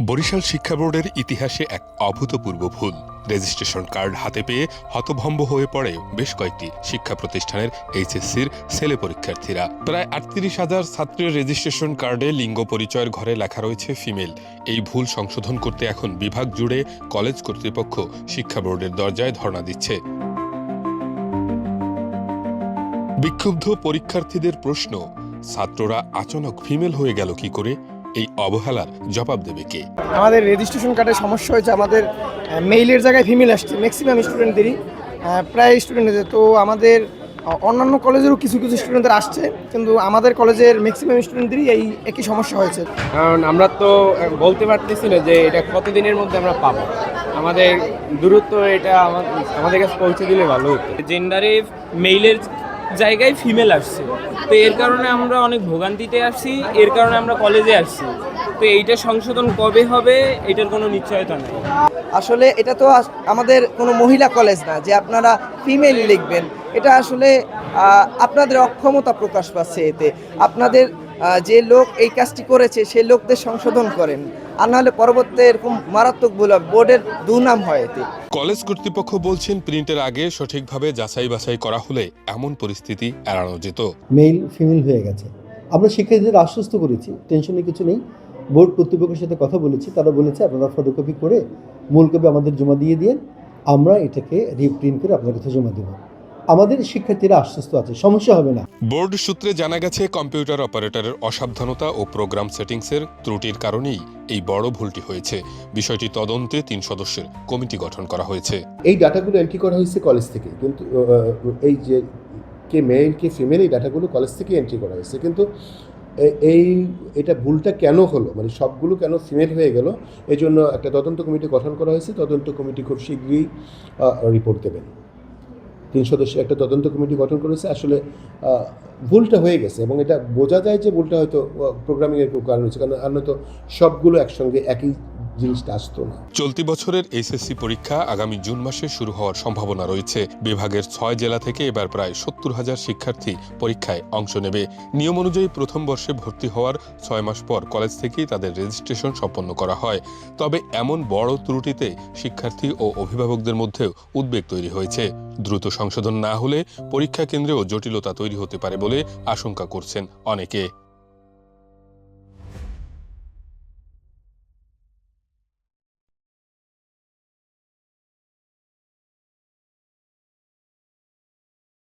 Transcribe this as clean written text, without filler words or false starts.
বরিশাল শিক্ষা বোর্ডের ইতিহাসে এক অভূতপূর্ব ভুল। রেজিস্ট্রেশন কার্ড হাতে পেয়ে হতভম্ব হয়ে পড়ে বেশ কয়েকটি শিক্ষা প্রতিষ্ঠানের এইচএসসির ছেলে পরীক্ষার্থীরা। প্রায় ৩৮,০০০ ছাত্রের রেজিস্ট্রেশন কার্ডে লিঙ্গ পরিচয়ের ঘরে লেখা রয়েছে ফিমেল। এই ভুল সংশোধন করতে এখন বিভাগ জুড়ে কলেজ কর্তৃপক্ষ শিক্ষা বোর্ডের দরজায় ধর্ণা দিচ্ছে। বিক্ষুব্ধ পরীক্ষার্থীদের প্রশ্ন, ছাত্ররা আচানক ফিমেল হয়ে গেল কি করে? এই অবহেলার জবাব দেবে কে? আমাদের রেজিস্ট্রেশন কার্ডের সমস্যা হয়েছে, আমাদের মেইলের জায়গায় ফিমেল আসছে ম্যাক্সিমাম স্টুডেন্টদেরই, প্রায় স্টুডেন্টদের। তো আমাদের অন্যান্য কলেজেরও কিছু কিছু স্টুডেন্টদের আসছে, কিন্তু আমাদের কলেজের ম্যাক্সিমাম স্টুডেন্টদেরই এই একই সমস্যা হয়েছে। কারণ আমরা তো বলতে পারতেছি না যে এটা কতদিনের মধ্যে আমরা পাবো। আমাদের দূরত্ব এটা আমাদের কাছে পৌঁছে দিলে ভালো হতো। জেন্ডারে মেইলের জায়গায় ফিমেল আসছে, তো এর কারণে আমরা অনেক ভোগান্তিতে আসছি, এর কারণে আমরা কলেজে আসছি। তো এইটা সংশোধন কবে হবে এটার কোনো নিশ্চয়তা নেই। আসলে এটা তো আমাদের কোনো মহিলা কলেজ না যে আপনারা ফিমেল লিখবেন। এটা আসলে আপনাদের অক্ষমতা প্রকাশ পাচ্ছে এতে। আপনাদের যে লোক এই কাজটি করেছে সেই লোকদের সংশোধন করেন, আর নাহলে পরবর্তী এরকম মারাত্মক ভুল হবে, বোর্ডের দুর্নাম হয় এতে। কলেজ কর্তৃপক্ষ বলছেন, প্রিন্টের আগে সঠিকভাবে যাচাই বাছাই করা হলে এমন পরিস্থিতি এড়ানো যেত। মেল ফিমেল হয়ে গেছে, আমরা শিক্ষার্থীদের আশ্বস্ত করেছি, টেনশনে কিছু নেই। বোর্ড কর্তৃপক্ষের সাথে কথা বলেছি, তারা বলেছে আপনারা ফটোকপি করে মূল কপি আমাদের জমা দিয়ে দিন, আমরা এটাকে রিপ্রিন্ট করে আপনার কাছে জমা দেব। আমাদের শিক্ষার্থীরা আশ্বস্ত আছে, সমস্যা হবে না। বোর্ড সূত্রে জানা গেছে, কম্পিউটার অপারেটরের অসাবধানতা ও প্রোগ্রাম সেটিংসের ত্রুটির কারণেই এই বড় ভুলটি হয়েছে। বিষয়টি তদন্তে ৩ সদস্যের কমিটি গঠন করা হয়েছে। এই ডাটাগুলো এন্ট্রি করা হয়েছে কলেজ থেকে, কিন্তু এই যে কে মেল কে ফিমেল এই ডাটাগুলো কলেজ থেকে এন্ট্রি করা হয়েছে, কিন্তু এটা ভুলটা কেন হলো, মানে সবগুলো কেন ফিমেল হয়ে গেল, এই জন্য একটা তদন্ত কমিটি গঠন করা হয়েছে। তদন্ত কমিটি খুব শীঘ্রই রিপোর্ট দেবেন। ৩ সদস্যের একটা তদন্ত কমিটি গঠন করেছে। আসলে ভুলটা হয়ে গেছে এবং এটা বোঝা যায় যে ভুলটা হয়তো প্রোগ্রামিংয়ের কারণ হচ্ছে, কারণ আর নয়তো সবগুলো একসঙ্গে একই জিনিসটা আসতো না। চলতি বছরের এইচএসসি পরীক্ষা আগামী জুন মাসে শুরু হওয়ার সম্ভাবনা রয়েছে। বিভাগের ৬ জেলা থেকে এবার প্রায় ৭০,০০০ শিক্ষার্থী পরীক্ষায় অংশ নেবে। নিয়ম অনুযায়ী প্রথম বর্ষে ভর্তি হওয়ার ৬ মাস পর কলেজ থেকেই তাদের রেজিস্ট্রেশন সম্পন্ন করা হয়। তবে এমন বড় ত্রুটিতে শিক্ষার্থী ও অভিভাবকদের মধ্যেও উদ্বেগ তৈরি হয়েছে। দ্রুত সংশোধন না হলে পরীক্ষা কেন্দ্রেও জটিলতা তৈরি হতে পারে বলে আশঙ্কা করছেন অনেকে।